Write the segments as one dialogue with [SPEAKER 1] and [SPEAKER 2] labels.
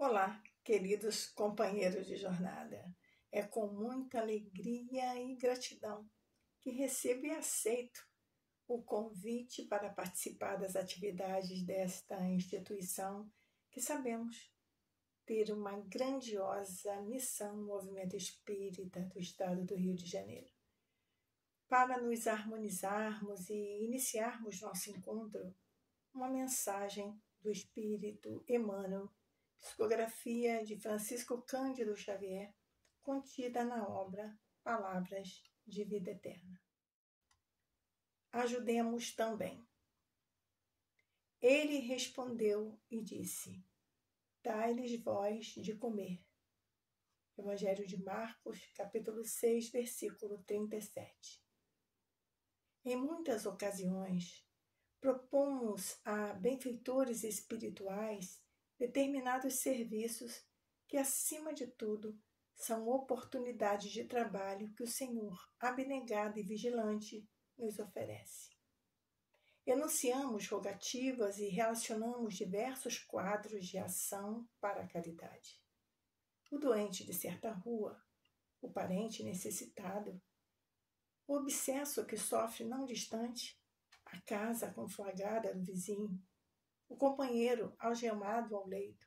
[SPEAKER 1] Olá, queridos companheiros de jornada. É com muita alegria e gratidão que recebo e aceito o convite para participar das atividades desta instituição que sabemos ter uma grandiosa missão no movimento espírita do estado do Rio de Janeiro. Para nos harmonizarmos e iniciarmos nosso encontro, uma mensagem do Espírito Emmanuel, psicografia de Francisco Cândido Xavier, contida na obra Palavras de Vida Eterna. Ajudemos também. Ele respondeu e disse: Dai-lhes vós de comer. Evangelho de Marcos, capítulo 6, versículo 37. Em muitas ocasiões, propomos a benfeitores espirituais determinados serviços que, acima de tudo, são oportunidades de trabalho que o Senhor, abnegado e vigilante, nos oferece. Enunciamos rogativas e relacionamos diversos quadros de ação para a caridade. O doente de certa rua, o parente necessitado, o obsesso que sofre não distante, a casa conflagrada do vizinho, o companheiro algemado ao leito,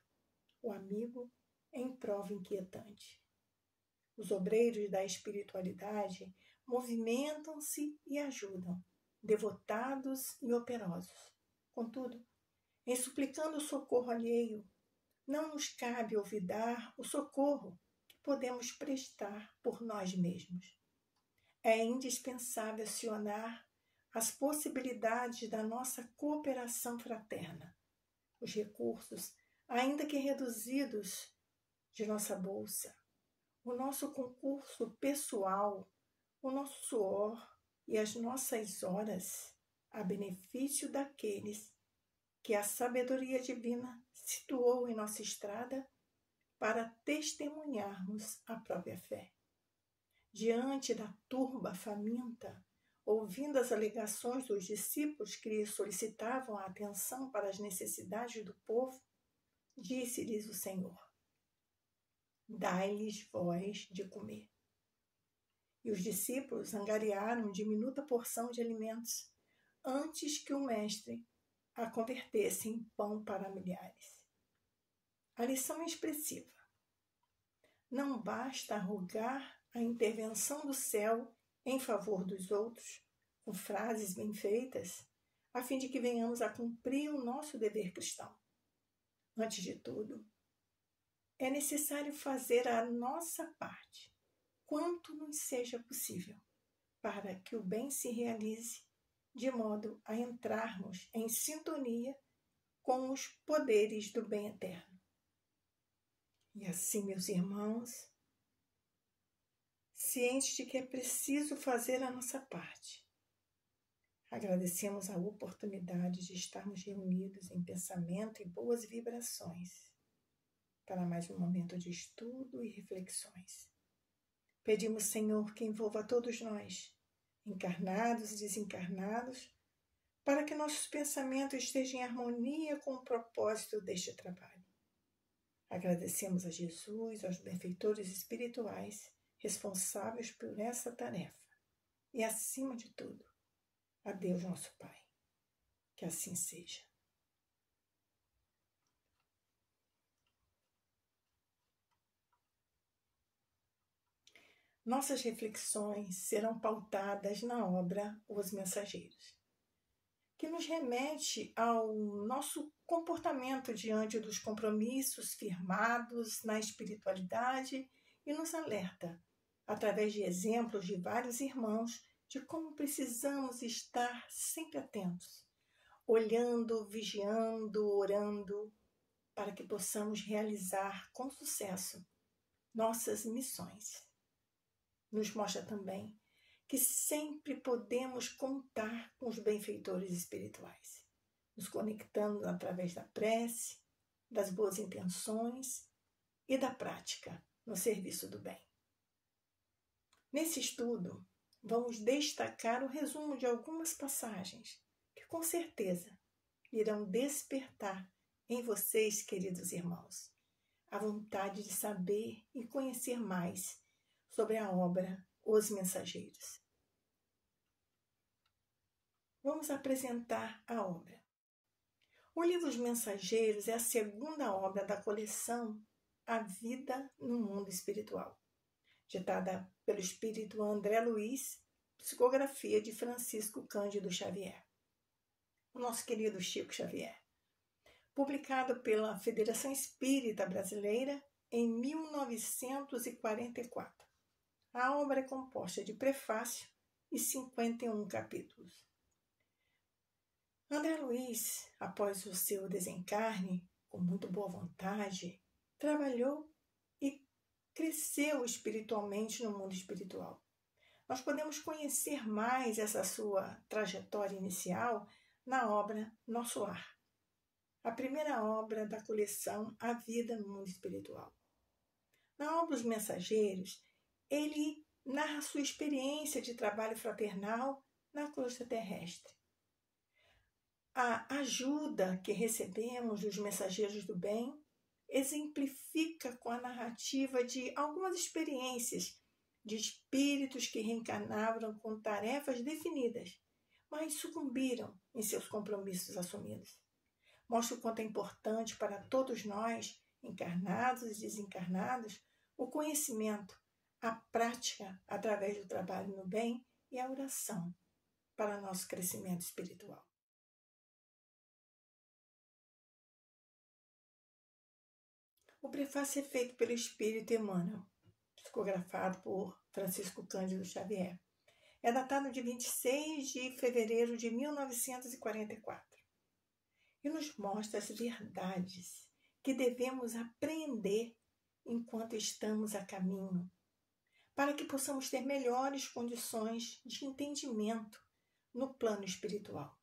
[SPEAKER 1] o amigo em prova inquietante. Os obreiros da espiritualidade movimentam-se e ajudam, devotados e operosos. Contudo, em suplicando o socorro alheio, não nos cabe olvidar o socorro que podemos prestar por nós mesmos. É indispensável acionar as possibilidades da nossa cooperação fraterna, os recursos, ainda que reduzidos, de nossa bolsa, o nosso concurso pessoal, o nosso suor e as nossas horas a benefício daqueles que a sabedoria divina situou em nossa estrada para testemunharmos a própria fé. Diante da turba faminta, ouvindo as alegações dos discípulos que lhe solicitavam a atenção para as necessidades do povo, disse-lhes o Senhor: Dai-lhes vós de comer. E os discípulos angariaram diminuta porção de alimentos, antes que o Mestre a convertesse em pão para milhares. A lição é expressiva. Não basta rogar a intervenção do céu em favor dos outros, com frases bem feitas, a fim de que venhamos a cumprir o nosso dever cristão. Antes de tudo, é necessário fazer a nossa parte, quanto nos seja possível, para que o bem se realize, de modo a entrarmos em sintonia com os poderes do bem eterno. E assim, meus irmãos, cientes de que é preciso fazer a nossa parte, agradecemos a oportunidade de estarmos reunidos em pensamento e boas vibrações para mais um momento de estudo e reflexões. Pedimos, Senhor, que envolva todos nós, encarnados e desencarnados, para que nossos pensamentos estejam em harmonia com o propósito deste trabalho. Agradecemos a Jesus, aos benfeitores espirituais responsáveis por essa tarefa e, acima de tudo, a Deus nosso Pai. Que assim seja. Nossas reflexões serão pautadas na obra Os Mensageiros, que nos remete ao nosso comportamento diante dos compromissos firmados na espiritualidade e nos alerta, através de exemplos de vários irmãos, de como precisamos estar sempre atentos, olhando, vigiando, orando, para que possamos realizar com sucesso nossas missões. Nos mostra também que sempre podemos contar com os benfeitores espirituais, nos conectando através da prece, das boas intenções e da prática no serviço do bem. Nesse estudo, vamos destacar o resumo de algumas passagens que, com certeza, irão despertar em vocês, queridos irmãos, a vontade de saber e conhecer mais sobre a obra Os Mensageiros. Vamos apresentar a obra. O livro Os Mensageiros é a segunda obra da coleção A Vida no Mundo Espiritual, ditada pelo espírito André Luiz, psicografia de Francisco Cândido Xavier, o nosso querido Chico Xavier, publicado pela Federação Espírita Brasileira em 1944. A obra é composta de prefácio e 51 capítulos. André Luiz, após o seu desencarne, com muito boa vontade, trabalhou e cresceu espiritualmente no mundo espiritual. Nós podemos conhecer mais essa sua trajetória inicial na obra Nosso Lar, a primeira obra da coleção A Vida no Mundo Espiritual. Na obra Os Mensageiros, ele narra sua experiência de trabalho fraternal na crosta terrestre. A ajuda que recebemos dos mensageiros do bem exemplifica com a narrativa de algumas experiências de espíritos que reencarnaram com tarefas definidas, mas sucumbiram em seus compromissos assumidos. Mostra o quanto é importante para todos nós, encarnados e desencarnados, o conhecimento, a prática através do trabalho no bem e a oração para nosso crescimento espiritual. O prefácio é feito pelo espírito Emmanuel, psicografado por Francisco Cândido Xavier. É datado de 26 de fevereiro de 1944 e nos mostra as verdades que devemos aprender enquanto estamos a caminho, para que possamos ter melhores condições de entendimento no plano espiritual.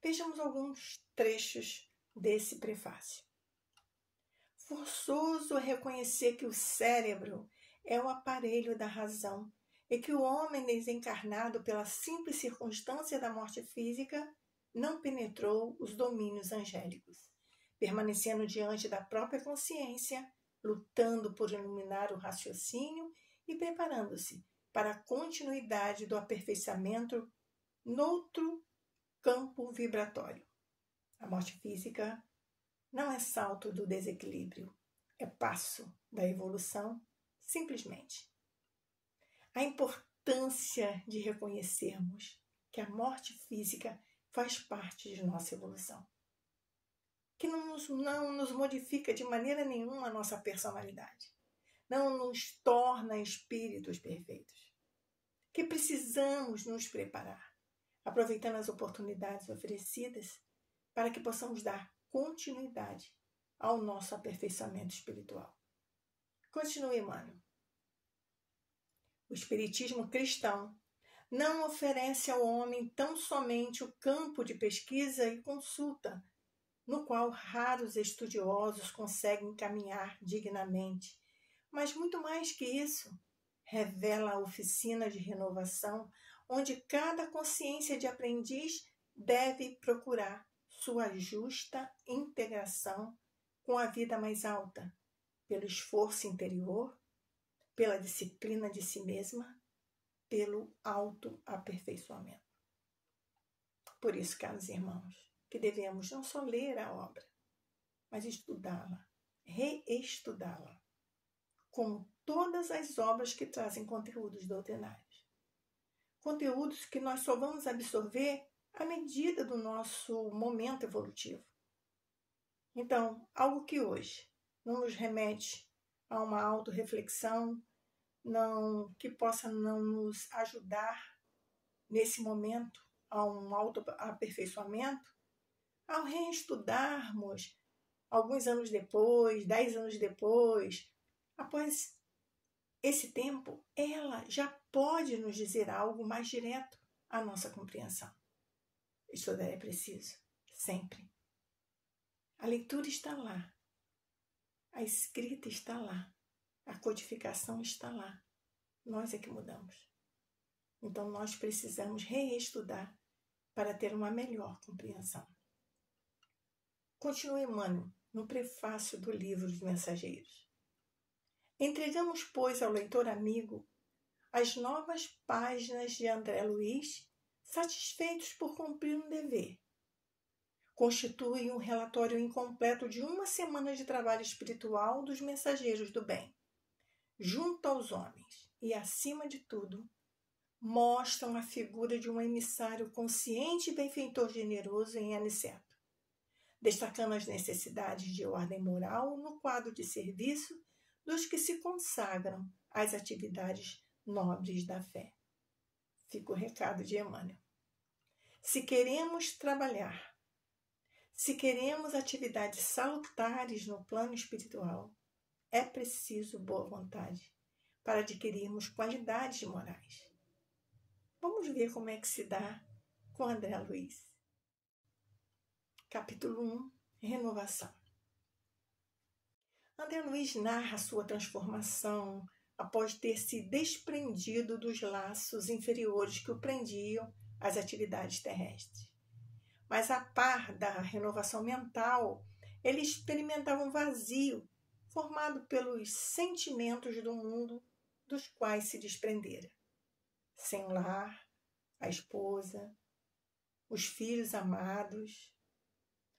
[SPEAKER 1] Vejamos alguns trechos desse prefácio. Forçoso é reconhecer que o cérebro é o aparelho da razão e que o homem desencarnado pela simples circunstância da morte física não penetrou os domínios angélicos, permanecendo diante da própria consciência, lutando por iluminar o raciocínio e preparando-se para a continuidade do aperfeiçoamento noutro campo vibratório. A morte física não é salto do desequilíbrio, é passo da evolução, simplesmente. A importância de reconhecermos que a morte física faz parte de nossa evolução, que não nos modifica de maneira nenhuma a nossa personalidade, não nos torna espíritos perfeitos, que precisamos nos preparar, aproveitando as oportunidades oferecidas para que possamos dar continuidade ao nosso aperfeiçoamento espiritual. Continue, Emmanuel. O espiritismo cristão não oferece ao homem tão somente o campo de pesquisa e consulta, no qual raros estudiosos conseguem caminhar dignamente, mas muito mais que isso, revela a oficina de renovação, onde cada consciência de aprendiz deve procurar sua justa integração com a vida mais alta, pelo esforço interior, pela disciplina de si mesma, pelo autoaperfeiçoamento. Por isso, caros irmãos, que devemos não só ler a obra, mas estudá-la, reestudá-la, como todas as obras que trazem conteúdos doutrinários. Conteúdos que nós só vamos absorver à medida do nosso momento evolutivo. Então, algo que hoje não nos remete a uma autorreflexão, que possa não nos ajudar nesse momento a um autoaperfeiçoamento, ao reestudarmos alguns anos depois, 10 anos depois, após esse tempo, ela já pode nos dizer algo mais direto à nossa compreensão. Estudar é preciso, sempre. A leitura está lá, a escrita está lá, a codificação está lá. Nós é que mudamos. Então, nós precisamos reestudar para ter uma melhor compreensão. Continue, Emmanuel, no prefácio do livro dos Mensageiros. Entregamos, pois, ao leitor amigo as novas páginas de André Luiz, satisfeitos por cumprir um dever. Constitui um relatório incompleto de 1 semana de trabalho espiritual dos mensageiros do bem, junto aos homens, e, acima de tudo, mostram a figura de um emissário consciente e benfeitor generoso em Aniceto, destacando as necessidades de ordem moral no quadro de serviço dos que se consagram às atividades nobres da fé. Fica o recado de Emmanuel. Se queremos trabalhar, se queremos atividades salutares no plano espiritual, é preciso boa vontade para adquirirmos qualidades morais. Vamos ver como é que se dá com André Luiz. Capítulo 1. Renovação. André Luiz narra sua transformação após ter se desprendido dos laços inferiores que o prendiam às atividades terrestres. Mas, a par da renovação mental, ele experimentava um vazio formado pelos sentimentos do mundo dos quais se desprendera. Sem lar, a esposa, os filhos amados,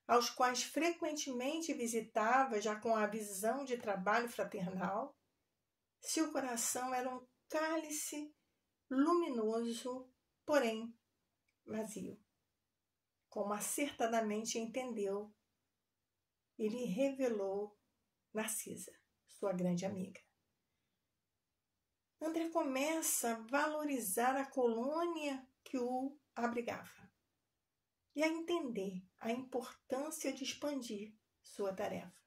[SPEAKER 1] aos quais frequentemente visitava já com a visão de trabalho fraternal, seu coração era um cálice luminoso, porém vazio, como acertadamente entendeu e lhe revelou Narcisa, sua grande amiga. André começa a valorizar a colônia que o abrigava e a entender a importância de expandir sua tarefa.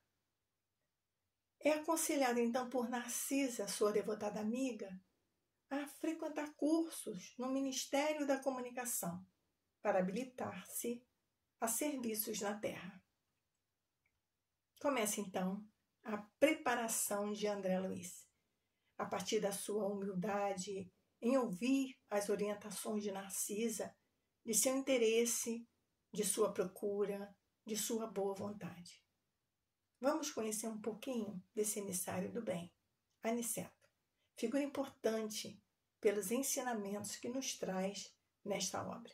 [SPEAKER 1] É aconselhado então por Narcisa, sua devotada amiga, a frequentar cursos no Ministério da Comunicação para habilitar-se a serviços na Terra. Começa então a preparação de André Luiz, a partir da sua humildade em ouvir as orientações de Narcisa, de seu interesse, de sua procura, de sua boa vontade. Vamos conhecer um pouquinho desse emissário do bem, Aniceto, figura importante pelos ensinamentos que nos traz nesta obra.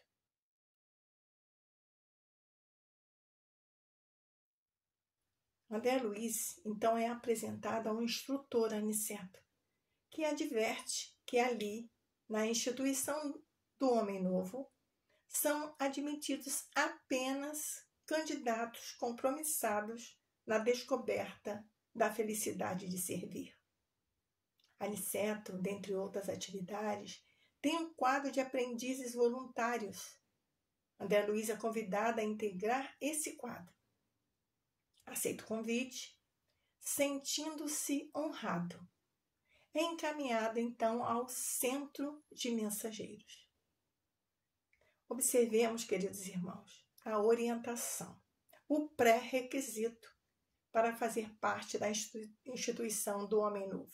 [SPEAKER 1] André Luiz, então, é apresentado a um instrutor Aniceto, que adverte que ali, na instituição do Homem Novo, são admitidos apenas candidatos compromissados na descoberta da felicidade de servir. Aniceto, dentre outras atividades, tem um quadro de aprendizes voluntários. André Luiz é convidada a integrar esse quadro. Aceita o convite, sentindo-se honrado. É encaminhado, então, ao Centro de Mensageiros. Observemos, queridos irmãos, a orientação, o pré-requisito para fazer parte da instituição do Homem Novo.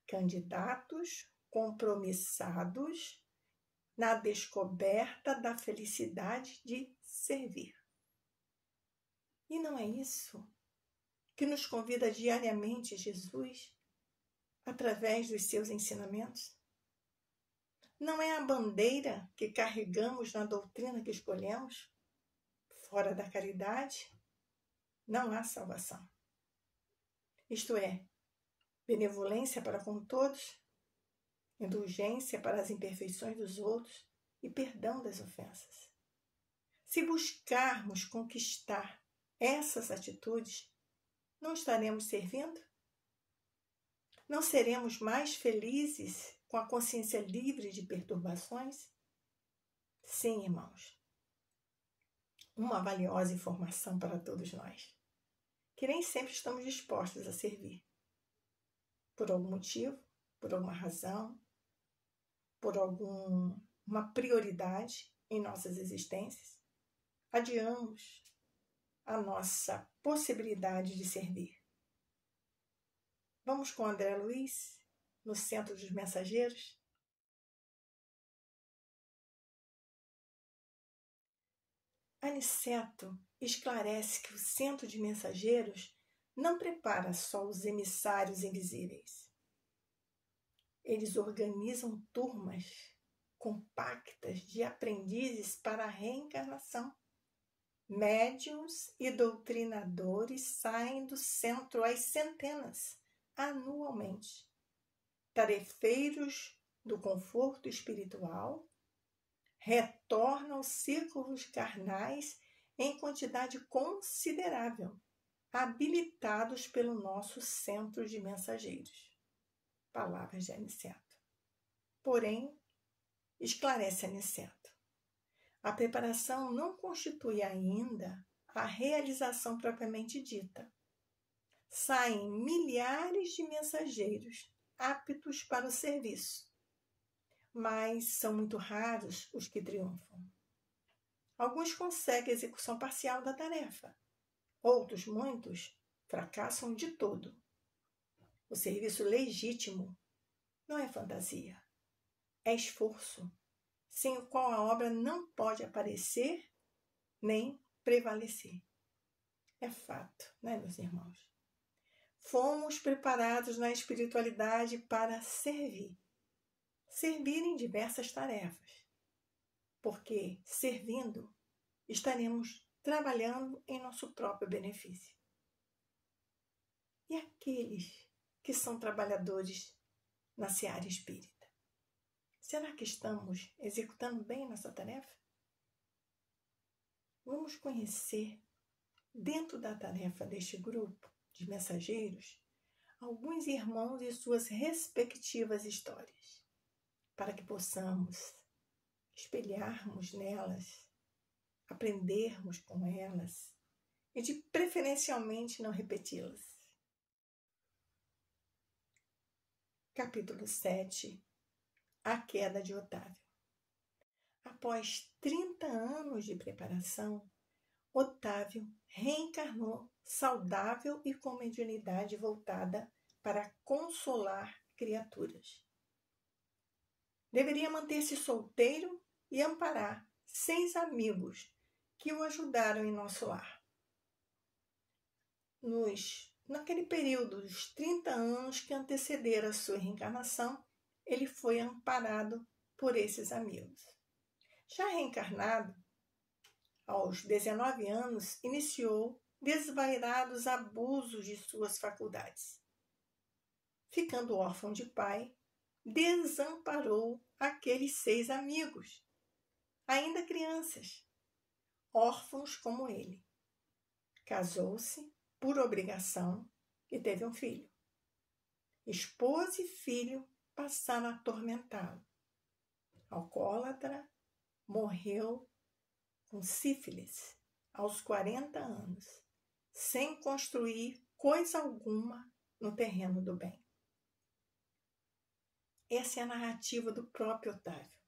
[SPEAKER 1] Candidatos compromissados na descoberta da felicidade de servir. E não é isso que nos convida diariamente Jesus através dos seus ensinamentos? Não é a bandeira que carregamos na doutrina que escolhemos? Fora da caridade, não há salvação. Isto é, benevolência para com todos, indulgência para as imperfeições dos outros e perdão das ofensas. Se buscarmos conquistar essas atitudes, não estaremos servindo? Não seremos mais felizes com a consciência livre de perturbações? Sim, irmãos. Uma valiosa informação para todos nós, que nem sempre estamos dispostos a servir. Por algum motivo, por alguma razão, por alguma prioridade em nossas existências, adiamos a nossa possibilidade de servir. Vamos com André Luiz, no Centro dos Mensageiros? Aniceto esclarece que o centro de mensageiros não prepara só os emissários invisíveis. Eles organizam turmas compactas de aprendizes para a reencarnação. Médiuns e doutrinadores saem do centro às centenas, anualmente. Tarefeiros do conforto espiritual retornam aos círculos carnais em quantidade considerável, habilitados pelo nosso centro de mensageiros. Palavras de Aniceto. Porém, esclarece Aniceto, a preparação não constitui ainda a realização propriamente dita. Saem milhares de mensageiros aptos para o serviço, mas são muito raros os que triunfam. Alguns conseguem a execução parcial da tarefa, outros, muitos, fracassam de todo. O serviço legítimo não é fantasia, é esforço, sem o qual a obra não pode aparecer nem prevalecer. É fato, meus irmãos? Fomos preparados na espiritualidade para servir em diversas tarefas, porque, servindo, estaremos trabalhando em nosso próprio benefício. E aqueles que são trabalhadores na seara espírita? Será que estamos executando bem nossa tarefa? Vamos conhecer, dentro da tarefa deste grupo de mensageiros, alguns irmãos e suas respectivas histórias, para que possamos espelharmos nelas, aprendermos com elas e, de preferencialmente, não repeti-las. Capítulo 7. A queda de Otávio. Após 30 anos de preparação, Otávio reencarnou saudável e com mediunidade voltada para consolar criaturas. Deveria manter-se solteiro e amparar 6 amigos que o ajudaram em nosso lar. Naquele período dos 30 anos que antecederam a sua reencarnação, ele foi amparado por esses amigos. Já reencarnado, aos 19 anos, iniciou desvairados abusos de suas faculdades. Ficando órfão de pai, desamparou aqueles 6 amigos, ainda crianças, órfãos como ele. Casou-se por obrigação e teve um filho. Esposa e filho passaram a atormentá-lo. Alcoólatra, morreu com sífilis aos 40 anos, sem construir coisa alguma no terreno do bem. Essa é a narrativa do próprio Otávio.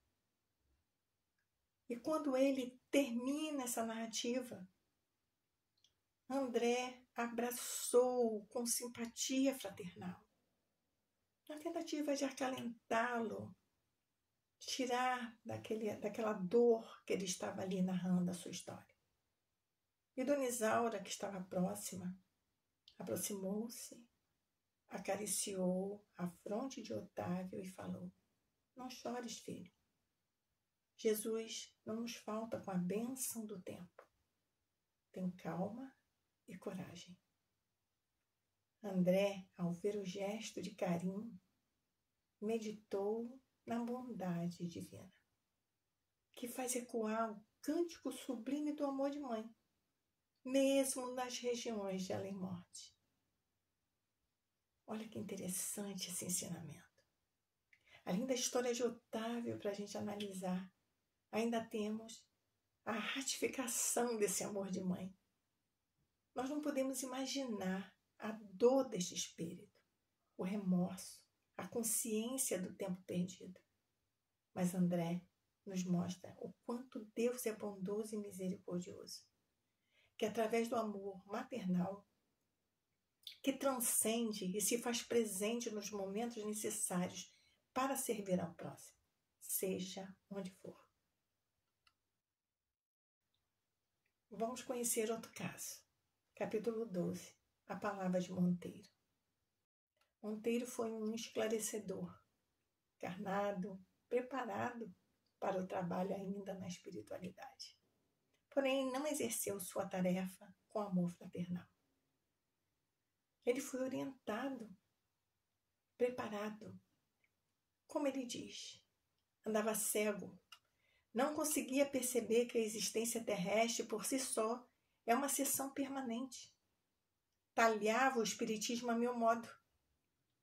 [SPEAKER 1] E quando ele termina essa narrativa, André abraçou-o com simpatia fraternal, na tentativa de acalentá-lo, tirar daquela dor que ele estava ali narrando a sua história. E Dona Isaura, que estava próxima, aproximou-se, acariciou a fronte de Otávio e falou: "Não chores, filho. Jesus não nos falta com a bênção do tempo. Tem calma e coragem." André, ao ver o gesto de carinho, meditou na bondade divina, que faz ecoar o cântico sublime do amor de mãe, mesmo nas regiões de além-morte. Olha que interessante esse ensinamento. Além da história de Otávio para a gente analisar, ainda temos a ratificação desse amor de mãe. Nós não podemos imaginar a dor deste espírito, o remorso, a consciência do tempo perdido. Mas André nos mostra o quanto Deus é bondoso e misericordioso, que através do amor maternal, que transcende e se faz presente nos momentos necessários para servir ao próximo, seja onde for. Vamos conhecer outro caso. Capítulo 12. A palavra de Monteiro. Monteiro foi um esclarecedor, encarnado, preparado para o trabalho ainda na espiritualidade. Porém, não exerceu sua tarefa com amor fraternal. Ele foi orientado, preparado. Como ele diz, andava cego, não conseguia perceber que a existência terrestre por si só é uma seção permanente. Talhava o espiritismo a meu modo,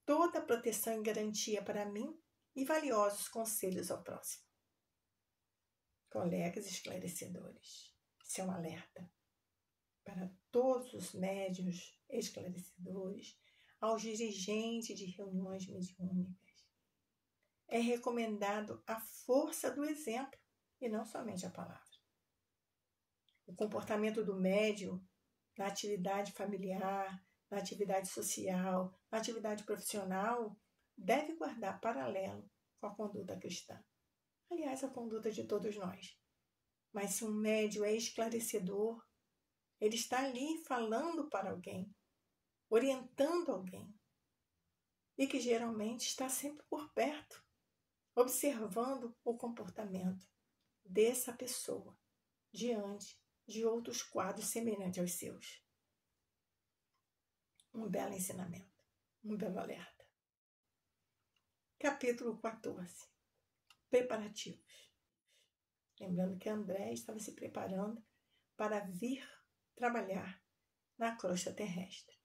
[SPEAKER 1] toda a proteção e garantia para mim e valiosos conselhos ao próximo. Colegas esclarecedores, isso é um alerta para todos os médiuns esclarecedores, aos dirigentes de reuniões mediúnicas. É recomendado a força do exemplo e não somente a palavra. O comportamento do médium na atividade familiar, na atividade social, na atividade profissional, deve guardar paralelo com a conduta cristã. Aliás, a conduta de todos nós. Mas se um médium é esclarecedor, ele está ali falando para alguém, orientando alguém, e que geralmente está sempre por perto, observando o comportamento dessa pessoa diante de outros quadros semelhantes aos seus. Um belo ensinamento, um belo alerta. Capítulo 14. Preparativos. Lembrando que André estava se preparando para vir trabalhar na crosta terrestre.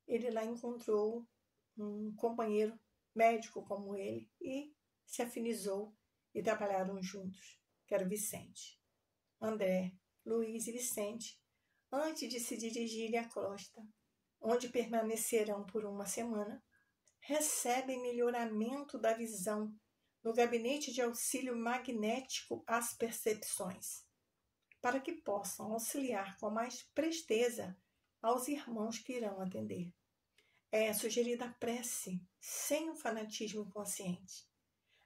[SPEAKER 1] Ele lá encontrou um companheiro médico como ele e se afinizou e trabalharam juntos, que era o Vicente. André, Luiz e Vicente, antes de se dirigirem à crosta, onde permanecerão por uma semana, recebem melhoramento da visão no gabinete de auxílio magnético às percepções, para que possam auxiliar com mais presteza aos irmãos que irão atender. É sugerida a prece, sem o fanatismo inconsciente.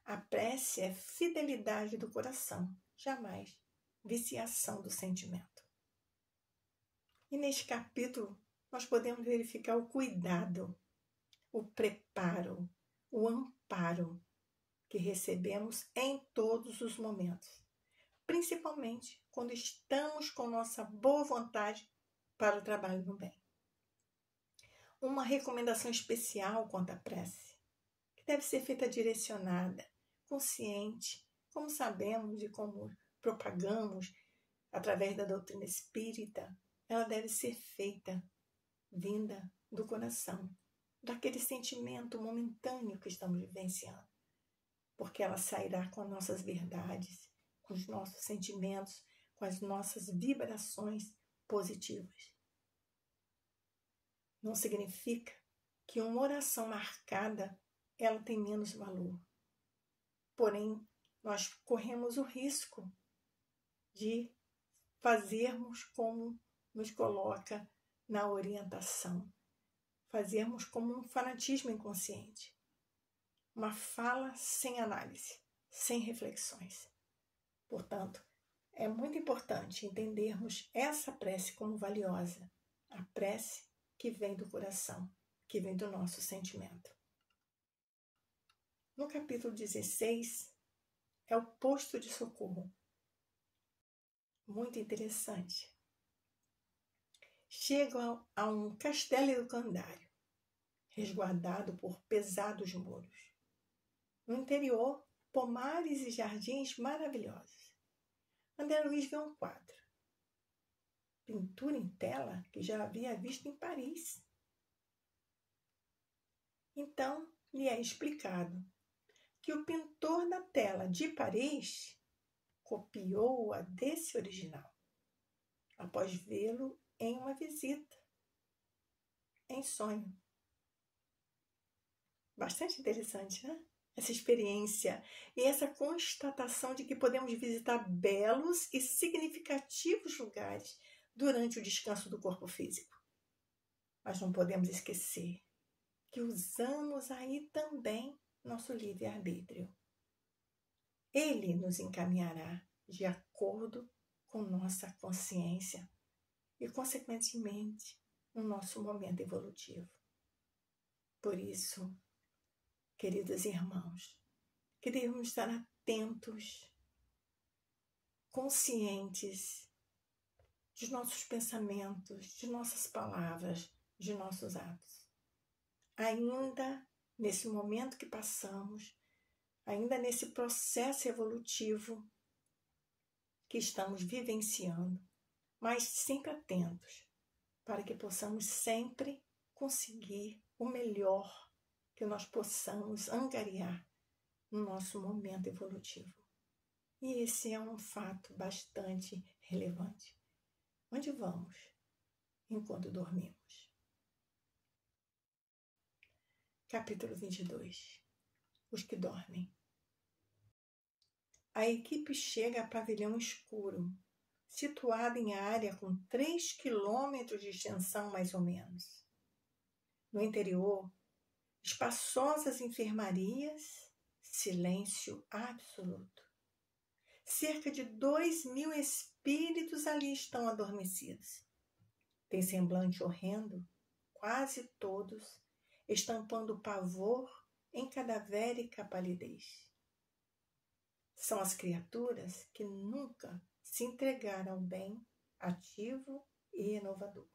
[SPEAKER 1] A prece é fidelidade do coração, jamais viciação do sentimento. E neste capítulo, nós podemos verificar o cuidado, o preparo, o amparo que recebemos em todos os momentos, principalmente quando estamos com nossa boa vontade para o trabalho no bem. Uma recomendação especial quanto à prece, que deve ser feita direcionada, consciente, como sabemos e como propagamos através da doutrina espírita, ela deve ser feita vinda do coração, daquele sentimento momentâneo que estamos vivenciando, porque ela sairá com as nossas verdades, com os nossos sentimentos, com as nossas vibrações positivas. Não significa que uma oração marcada ela tem menos valor. Porém, nós corremos o risco de fazermos como nos coloca na orientação, fazermos como um fanatismo inconsciente, uma fala sem análise, sem reflexões. Portanto, é muito importante entendermos essa prece como valiosa, a prece que vem do coração, que vem do nosso sentimento. No capítulo 16, é o posto de socorro. Muito interessante. Chegam a um castelo educandário, resguardado por pesados muros. No interior, pomares e jardins maravilhosos. André Luiz vê um quadro. Pintura em tela que já havia visto em Paris. Então, lhe é explicado que o pintor da tela de Paris copiou-a desse original, após vê-lo em uma visita, em sonho. Bastante interessante, né? Essa experiência e essa constatação de que podemos visitar belos e significativos lugares durante o descanso do corpo físico. Mas não podemos esquecer que usamos aí também nosso livre-arbítrio. Ele nos encaminhará de acordo com nossa consciência e, consequentemente, no nosso momento evolutivo. Por isso, queridos irmãos, que devemos estar atentos, conscientes de nossos pensamentos, de nossas palavras, de nossos atos. Ainda nesse momento que passamos, ainda nesse processo evolutivo que estamos vivenciando, mas sempre atentos para que possamos sempre conseguir o melhor que nós possamos angariar no nosso momento evolutivo. E esse é um fato bastante relevante. Onde vamos enquanto dormimos? Capítulo 22. Os que dormem. A equipe chega a pavilhão escuro, situado em área com 3 quilômetros de extensão mais ou menos. No interior, espaçosas enfermarias, silêncio absoluto. Cerca de 2.000 espíritos ali estão adormecidos. Tem semblante horrendo, quase todos, estampando pavor em cadavérica palidez. São as criaturas que nunca se entregaram ao bem ativo e renovador.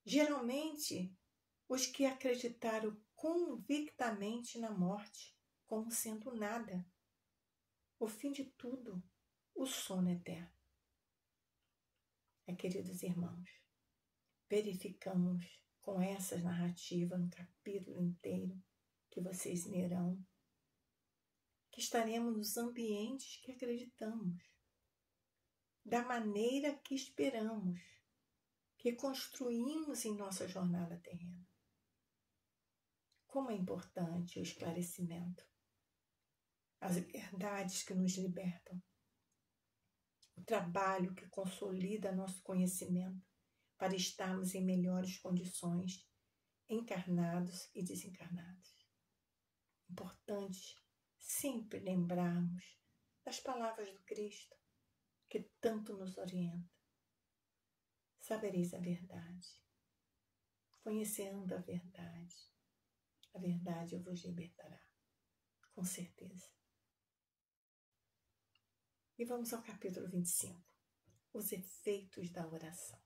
[SPEAKER 1] Geralmente, os que acreditaram convictamente na morte como sendo nada, o fim de tudo, o sono eterno. Queridos irmãos, verificamos com essas narrativas no capítulo inteiro que vocês lerão, que estaremos nos ambientes que acreditamos, da maneira que esperamos, que construímos em nossa jornada terrena. Como é importante o esclarecimento, as verdades que nos libertam, o trabalho que consolida nosso conhecimento para estarmos em melhores condições, encarnados e desencarnados. Importante sempre lembrarmos das palavras do Cristo, que tanto nos orienta. Sabereis a verdade. Conhecendo a verdade vos libertará, com certeza. E vamos ao capítulo 25, os efeitos da oração.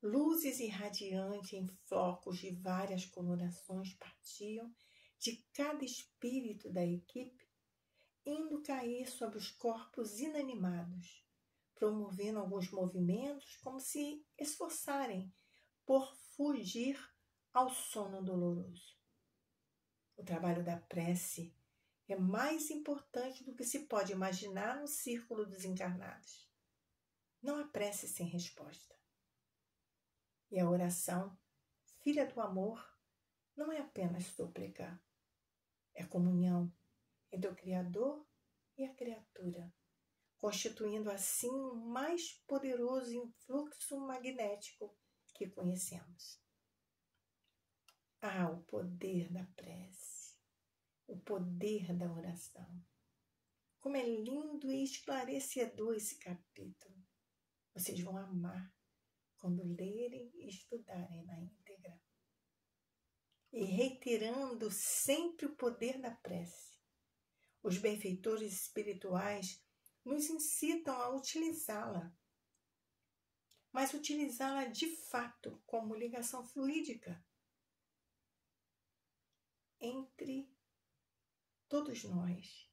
[SPEAKER 1] Luzes irradiantes em flocos de várias colorações partiam de cada espírito da equipe, indo cair sobre os corpos inanimados, promovendo alguns movimentos como se esforçarem por fugir ao sono doloroso. O trabalho da prece é mais importante do que se pode imaginar no círculo dos encarnados. Não há prece sem resposta. E a oração, filha do amor, não é apenas súplica. É comunhão entre o Criador e a criatura, constituindo assim o mais poderoso influxo magnético que conhecemos. O poder da prece, o poder da oração. Como é lindo e esclarecedor esse capítulo. Vocês vão amar quando lerem e estudarem na íntegra. E reiterando sempre o poder da prece. Os benfeitores espirituais nos incitam a utilizá-la, mas utilizá-la de fato como ligação fluídica entre todos nós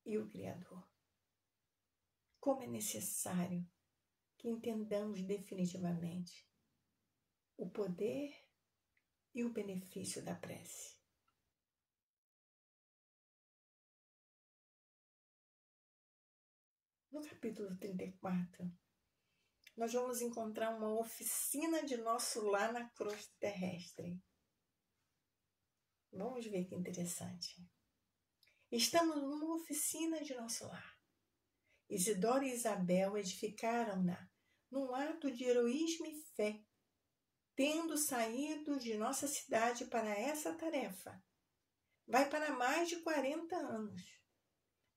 [SPEAKER 1] e o Criador. Como é necessário que entendamos definitivamente o poder e o benefício da prece. No capítulo 34, nós vamos encontrar uma oficina de nosso lar na crosta terrestre. Vamos ver que interessante. Estamos numa oficina de nosso lar. Isidoro e Isabel edificaram-na num ato de heroísmo e fé, tendo saído de nossa cidade para essa tarefa. Vai para mais de 40 anos.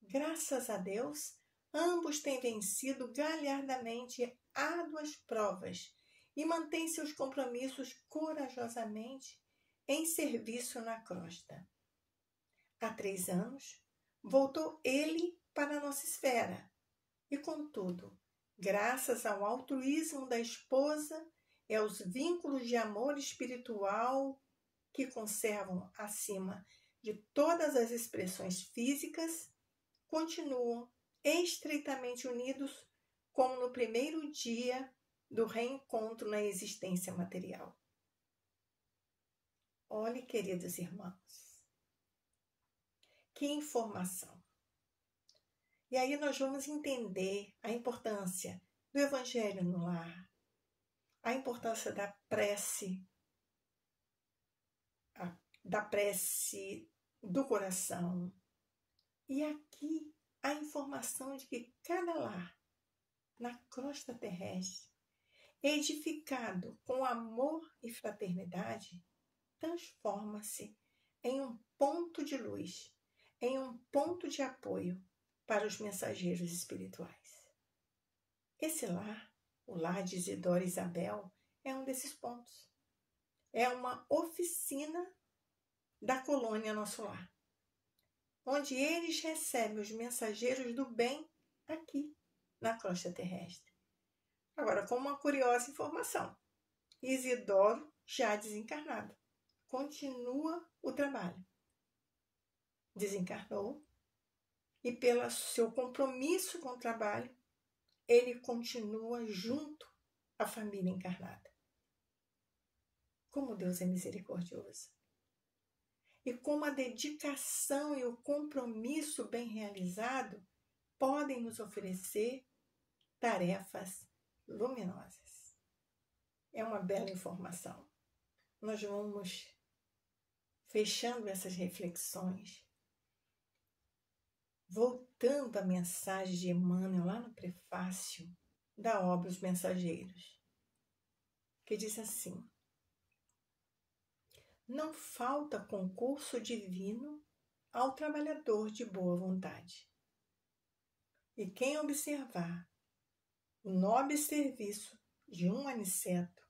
[SPEAKER 1] Graças a Deus, ambos têm vencido galhardamente árduas provas e mantêm seus compromissos corajosamente em serviço na crosta. Há 3 anos, voltou ele para a nossa esfera e, contudo, graças ao altruísmo da esposa e aos vínculos de amor espiritual que conservam acima de todas as expressões físicas, continuam estreitamente unidos como no primeiro dia do reencontro na existência material. Olhe, queridos irmãos, que informação! E aí nós vamos entender a importância do Evangelho no lar, a importância da prece do coração. E aqui a informação de que cada lar na crosta terrestre, edificado com amor e fraternidade, transforma-se em um ponto de luz, em um ponto de apoio para os mensageiros espirituais. Esse lar, o lar de Isidora e Isabel, é um desses pontos. É uma oficina da colônia Nosso Lar, onde eles recebem os mensageiros do bem aqui, na crosta terrestre. Agora, com uma curiosa informação, Isidoro, já desencarnado, continua o trabalho. Desencarnou e, pelo seu compromisso com o trabalho, ele continua junto à família encarnada. Como Deus é misericordioso! E como a dedicação e o compromisso bem realizado podem nos oferecer tarefas luminosas. É uma bela informação. Nós vamos fechando essas reflexões, voltando à mensagem de Emmanuel lá no prefácio da obra Os Mensageiros, que diz assim: não falta concurso divino ao trabalhador de boa vontade. E quem observar o nobre serviço de um aniceto,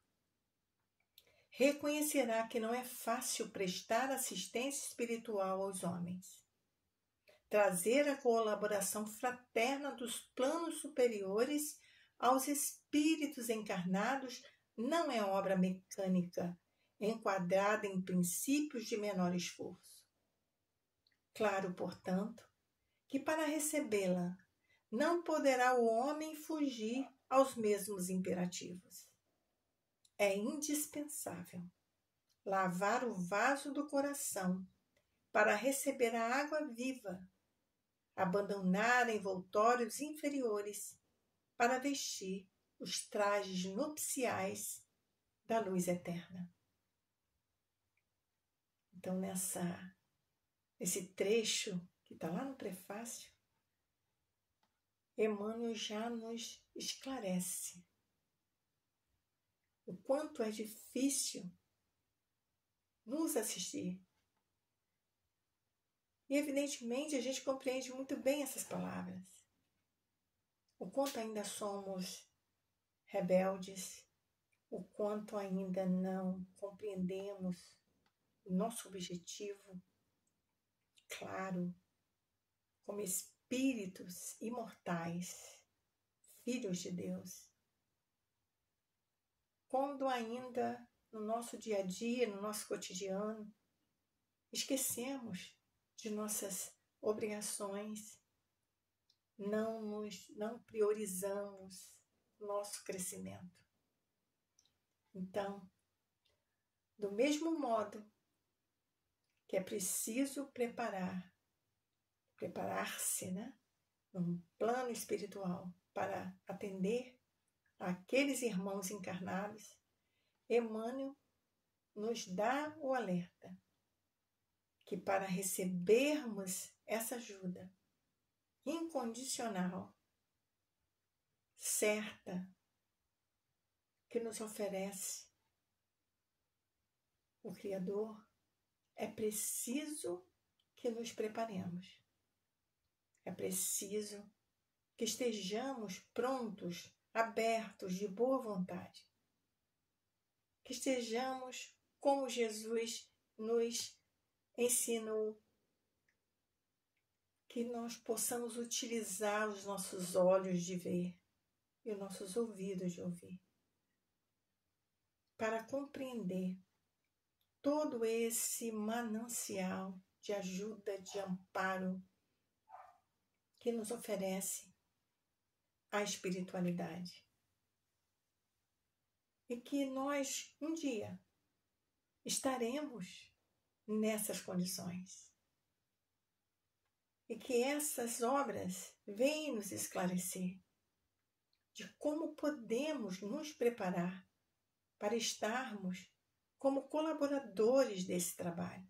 [SPEAKER 1] reconhecerá que não é fácil prestar assistência espiritual aos homens. Trazer a colaboração fraterna dos planos superiores aos espíritos encarnados não é obra mecânica, enquadrada em princípios de menor esforço. Claro, portanto, que para recebê-la não poderá o homem fugir aos mesmos imperativos. É indispensável lavar o vaso do coração para receber a água viva, abandonar envoltórios inferiores para vestir os trajes nupciais da luz eterna. Então, nesse trecho que está lá no prefácio, Emmanuel já nos esclarece o quanto é difícil nos assistir. E, evidentemente, a gente compreende muito bem essas palavras. O quanto ainda somos rebeldes, o quanto ainda não compreendemos o nosso objetivo, claro, como espíritos imortais, filhos de Deus. Quando ainda no nosso dia a dia, no nosso cotidiano, esquecemos de nossas obrigações, não priorizamos nosso crescimento. Então, do mesmo modo que é preciso preparar-se, num plano espiritual para atender àqueles irmãos encarnados, Emmanuel nos dá o alerta que para recebermos essa ajuda incondicional, certa, que nos oferece o Criador, é preciso que nos preparemos. É preciso que estejamos prontos, abertos, de boa vontade. Que estejamos como Jesus nos ensinou, que nós possamos utilizar os nossos olhos de ver e os nossos ouvidos de ouvir, para compreender todo esse manancial de ajuda, de amparo que nos oferece a espiritualidade. E que nós, um dia, estaremos nessas condições. E que essas obras venham nos esclarecer de como podemos nos preparar para estarmos como colaboradores desse trabalho,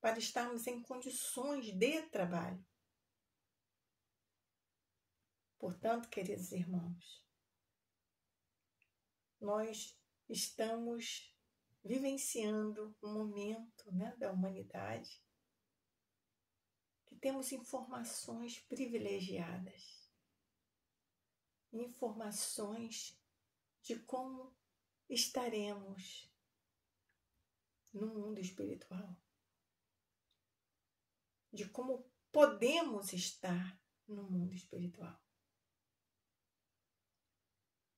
[SPEAKER 1] para estarmos em condições de trabalho. Portanto, queridos irmãos, nós estamos vivenciando um momento, da humanidade que temos informações privilegiadas, informações de como estaremos no mundo espiritual, de como podemos estar no mundo espiritual.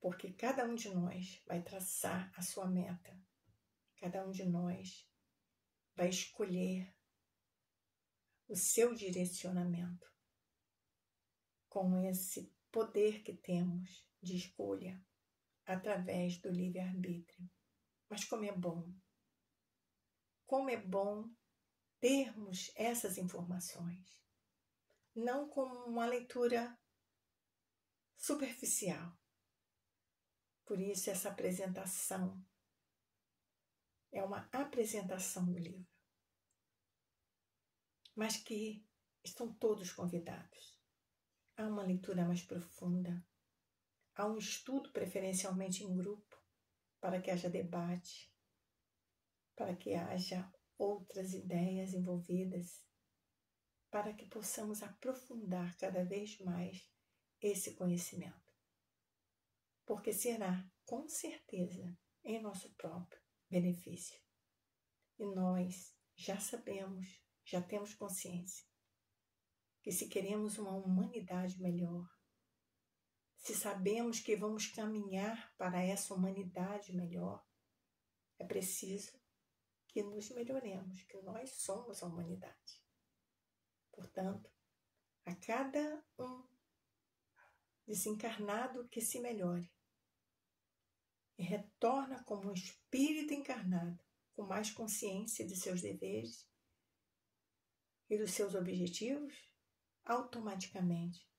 [SPEAKER 1] Porque cada um de nós vai traçar a sua meta, cada um de nós vai escolher o seu direcionamento com esse poder que temos de escolha através do livre-arbítrio. Mas como é bom termos essas informações, não como uma leitura superficial. Por isso essa apresentação é uma apresentação do livro, mas que estão todos convidados. Há uma leitura mais profunda, há um estudo preferencialmente em grupo, para que haja debate, para que haja outras ideias envolvidas, para que possamos aprofundar cada vez mais esse conhecimento. Porque será, com certeza, em nosso próprio benefício. E nós já sabemos, já temos consciência, que se queremos uma humanidade melhor, se sabemos que vamos caminhar para essa humanidade melhor, é preciso que nos melhoremos, que nós somos a humanidade. Portanto, a cada um desencarnado que se melhore e retorna como um espírito encarnado, com mais consciência de seus deveres e dos seus objetivos, automaticamente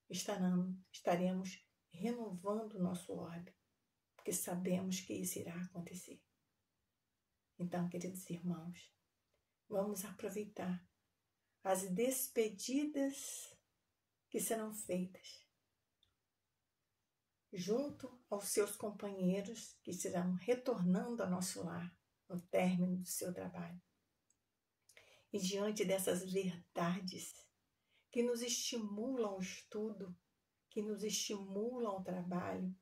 [SPEAKER 1] estaremos renovando o nosso orbe, porque sabemos que isso irá acontecer. Então, queridos irmãos, vamos aproveitar as despedidas que serão feitas junto aos seus companheiros que estarão retornando ao nosso lar no término do seu trabalho. E diante dessas verdades que nos estimulam o estudo, que nos estimulam o trabalho,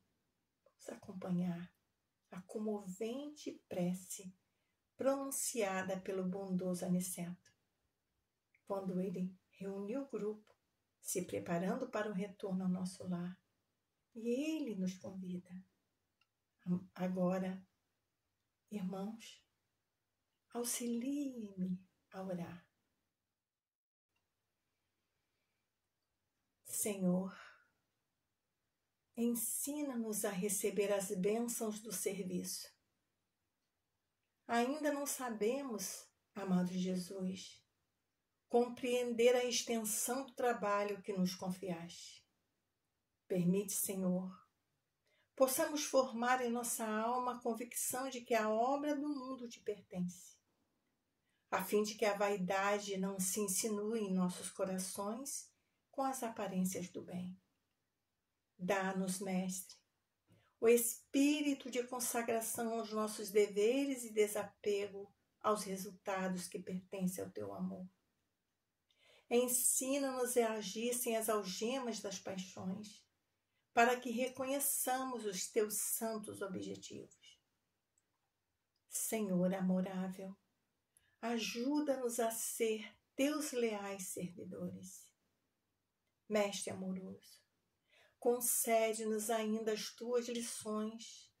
[SPEAKER 1] vamos acompanhar a comovente prece pronunciada pelo bondoso Aniceto, quando ele reuniu o grupo, se preparando para o retorno ao nosso lar. E ele nos convida. Agora, irmãos, auxiliem-me a orar. Senhor, ensina-nos a receber as bênçãos do serviço. Ainda não sabemos, amado Jesus, compreender a extensão do trabalho que nos confiaste. Permite, Senhor, possamos formar em nossa alma a convicção de que a obra do mundo te pertence, a fim de que a vaidade não se insinue em nossos corações com as aparências do bem. Dá-nos, Mestre, o espírito de consagração aos nossos deveres e desapego aos resultados que pertencem ao teu amor. Ensina-nos a agir sem as algemas das paixões, para que reconheçamos os teus santos objetivos. Senhor amorável, ajuda-nos a ser teus leais servidores. Mestre amoroso, concede-nos ainda as tuas lições.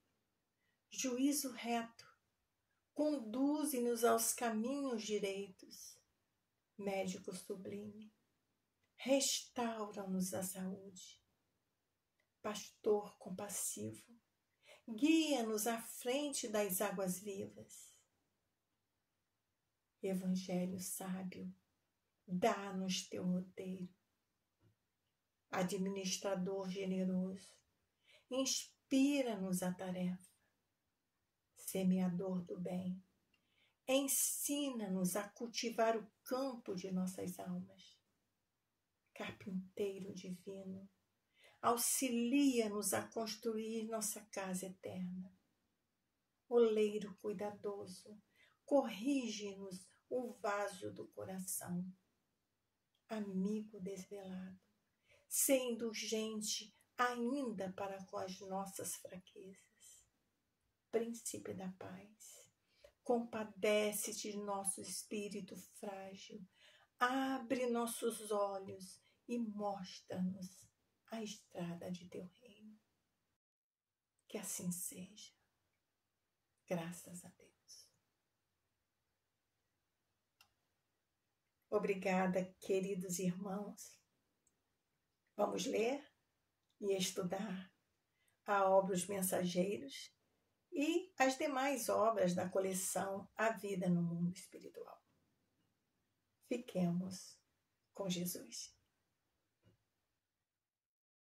[SPEAKER 1] Juízo reto, conduze-nos aos caminhos direitos. Médico sublime, restaura-nos a saúde. Pastor compassivo, guia-nos à frente das águas vivas. Evangelho sábio, dá-nos teu roteiro. Administrador generoso, inspira-nos a tarefa. Semeador do bem, ensina-nos a cultivar o campo de nossas almas. Carpinteiro divino, auxilia-nos a construir nossa casa eterna. Oleiro cuidadoso, corrige-nos o vaso do coração. Amigo desvelado, sê indulgente ainda para com as nossas fraquezas. Príncipe da paz, compadece-te de nosso espírito frágil, abre nossos olhos e mostra-nos a estrada de teu reino. Que assim seja. Graças a Deus. Obrigada, queridos irmãos. Vamos ler e estudar a obra Os Mensageiros e as demais obras da coleção A Vida no Mundo Espiritual. Fiquemos com Jesus.